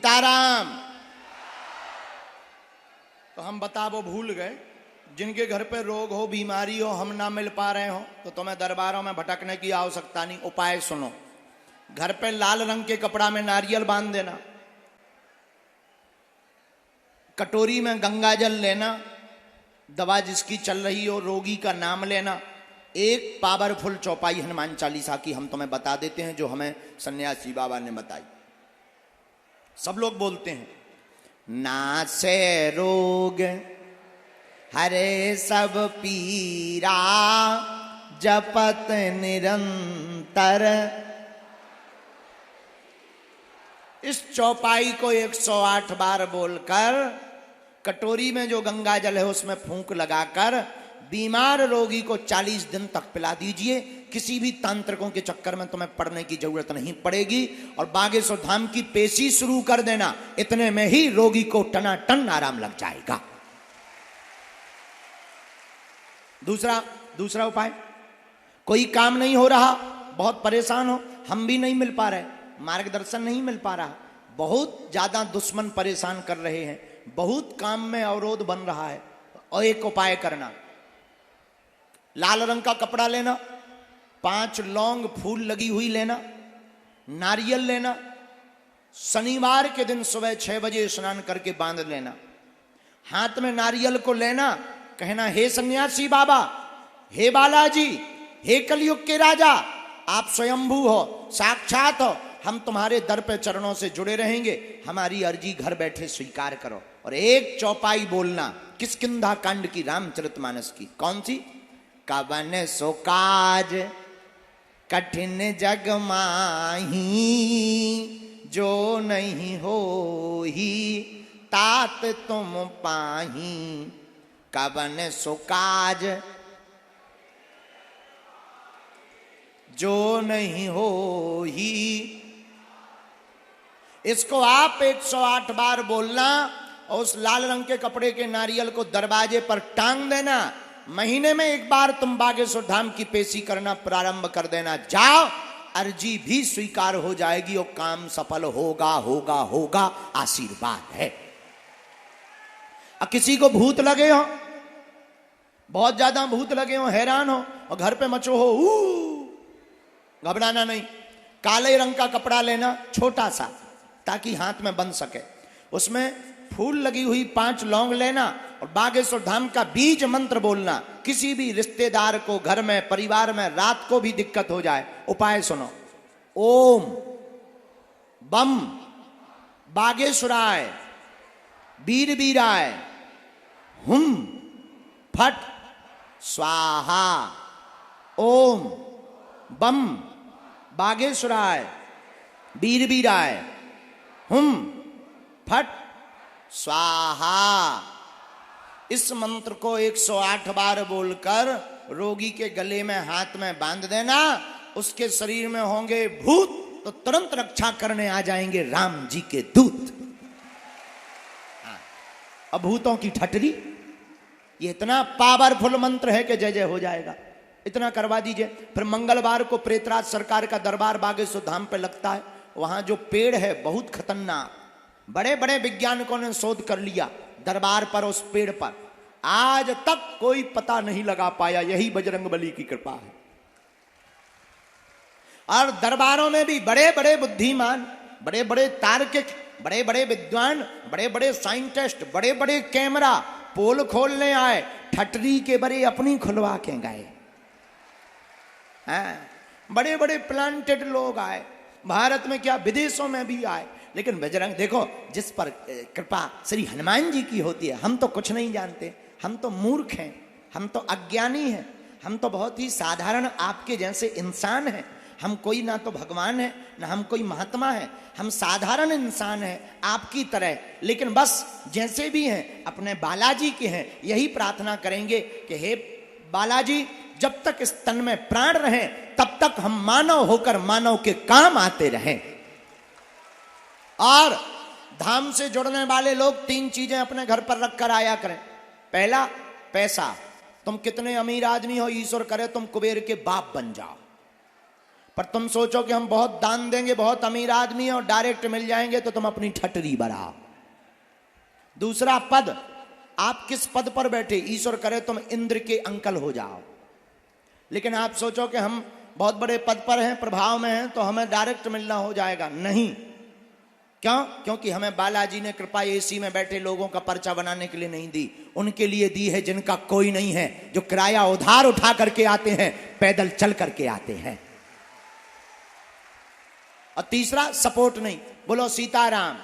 सीताराम। तो हम बता वो भूल गए, जिनके घर पे रोग हो, बीमारी हो, हम ना मिल पा रहे हो, तो तुम्हें दरबारों में भटकने की आवश्यकता नहीं। उपाय सुनो। घर पे लाल रंग के कपड़ा में नारियल बांध देना, कटोरी में गंगा जल लेना, दवा जिसकी चल रही हो, रोगी का नाम लेना, एक पावरफुल चौपाई हनुमान चालीसा की हम तुम्हें बता देते हैं, जो हमें सन्यासी बाबा ने बताई। सब लोग बोलते हैं, नासे रोग हरे सब पीरा, जपत निरंतर। इस चौपाई को 108 बार बोलकर कटोरी में जो गंगा जल है उसमें फूंक लगाकर बीमार रोगी को 40 दिन तक पिला दीजिए। किसी भी तांत्रिकों के चक्कर में तुम्हें पड़ने की जरूरत नहीं पड़ेगी। और बागेश्वर धाम की पेशी शुरू कर देना, इतने में ही रोगी को टनाटन आराम लग जाएगा। दूसरा उपाय, कोई काम नहीं हो रहा, बहुत परेशान हो, हम भी नहीं मिल पा रहे, मार्गदर्शन नहीं मिल पा रहा, बहुत ज्यादा दुश्मन परेशान कर रहे हैं, बहुत काम में अवरोध बन रहा है, और एक उपाय करना, लाल रंग का कपड़ा लेना, 5 लौंग फूल लगी हुई लेना, नारियल लेना, शनिवार के दिन सुबह 6 बजे स्नान करके बांध लेना, हाथ में नारियल को लेना, कहना, हे सन्यासी बाबा, हे बालाजी, हे कलयुग के राजा, आप स्वयंभू हो, साक्षात हो, हम तुम्हारे दर पे चरणों से जुड़े रहेंगे, हमारी अर्जी घर बैठे स्वीकार करो। और एक चौपाई बोलना किष्किंधा कांड की, रामचरितमानस की। कौन सी? कवन सो काज कठिन जग माही, जो नहीं हो ही तात तुम पाही। कवन सो काज जो नहीं हो ही। इसको आप 108 बार बोलना और उस लाल रंग के कपड़े के नारियल को दरवाजे पर टांग देना। महीने में एक बार तुम बागेश्वर धाम की पेशी करना प्रारंभ कर देना। जाओ, अर्जी भी स्वीकार हो जाएगी और काम सफल होगा होगा होगा, आशीर्वाद है। अब किसी को भूत लगे हो, बहुत ज्यादा भूत लगे हो, हैरान हो और घर पे मचो हो, घबराना नहीं। काले रंग का कपड़ा लेना, छोटा सा, ताकि हाथ में बंध सके, उसमें फूल लगी हुई 5 लौंग लेना और बागेश्वर धाम का बीज मंत्र बोलना। किसी भी रिश्तेदार को घर में, परिवार में रात को भी दिक्कत हो जाए, उपाय सुनो। ओम बम बागेश्वराय वीर वीराय हुम फट स्वाहा। ओम बम बागेश्वराय वीर वीराय हुम फट स्वाहा। इस मंत्र को 108 बार बोलकर रोगी के गले में, हाथ में बांध देना। उसके शरीर में होंगे भूत तो तुरंत रक्षा करने आ जाएंगे राम जी के दूत। अब भूतों की ठटरी, ये इतना पावरफुल मंत्र है कि जय जय हो जाएगा। इतना करवा दीजिए। फिर मंगलवार को प्रेतराज सरकार का दरबार बागेश्वर धाम पे लगता है। वहां जो पेड़ है बहुत खतरनाक, बड़े बड़े वैज्ञानिकों ने शोध कर लिया दरबार पर, उस पेड़ पर आज तक कोई पता नहीं लगा पाया। यही बजरंगबली की कृपा है। और दरबारों में भी बड़े बड़े बुद्धिमान, बड़े बड़े तार्किक, बड़े बड़े विद्वान, बड़े बड़े साइंटिस्ट, बड़े बड़े कैमरा पोल खोलने आए, ठटरी के बड़े अपनी खुलवा के गए। बड़े बड़े प्लांटेड लोग आए, भारत में क्या विदेशों में भी आए। लेकिन बजरंग, देखो, जिस पर कृपा श्री हनुमान जी की होती है, हम तो कुछ नहीं जानते, हम तो मूर्ख हैं, हम तो अज्ञानी हैं, हम तो बहुत ही साधारण आपके जैसे इंसान हैं। हम कोई ना तो भगवान है, ना हम कोई महात्मा है, हम साधारण इंसान हैं आपकी तरह। लेकिन बस जैसे भी हैं अपने बालाजी के हैं। यही प्रार्थना करेंगे कि हे बालाजी, जब तक इस तन में प्राण रहे तब तक हम मानव होकर मानव के काम आते रहें। और धाम से जुड़ने वाले लोग 3 चीजें अपने घर पर रख कर आया करें। पहला, पैसा। तुम कितने अमीर आदमी हो, ईश्वर करे तुम कुबेर के बाप बन जाओ। पर तुम सोचो कि हम बहुत दान देंगे, बहुत अमीर आदमी है और डायरेक्ट मिल जाएंगे, तो तुम अपनी ठटरी बढ़ाओ। दूसरा पद, आप किस पद पर बैठे, ईश्वर करे तुम इंद्र के अंकल हो जाओ, लेकिन आप सोचो कि हम बहुत बड़े पद पर हैं, प्रभाव में हैं, तो हमें डायरेक्ट मिलना हो जाएगा। नहीं, क्यों? क्योंकि हमें बालाजी ने कृपा एसी में बैठे लोगों का पर्चा बनाने के लिए नहीं दी, उनके लिए दी है जिनका कोई नहीं है, जो किराया उधार उठा करके आते हैं, पैदल चल करके आते हैं। और तीसरा सपोर्ट नहीं। बोलो सीताराम।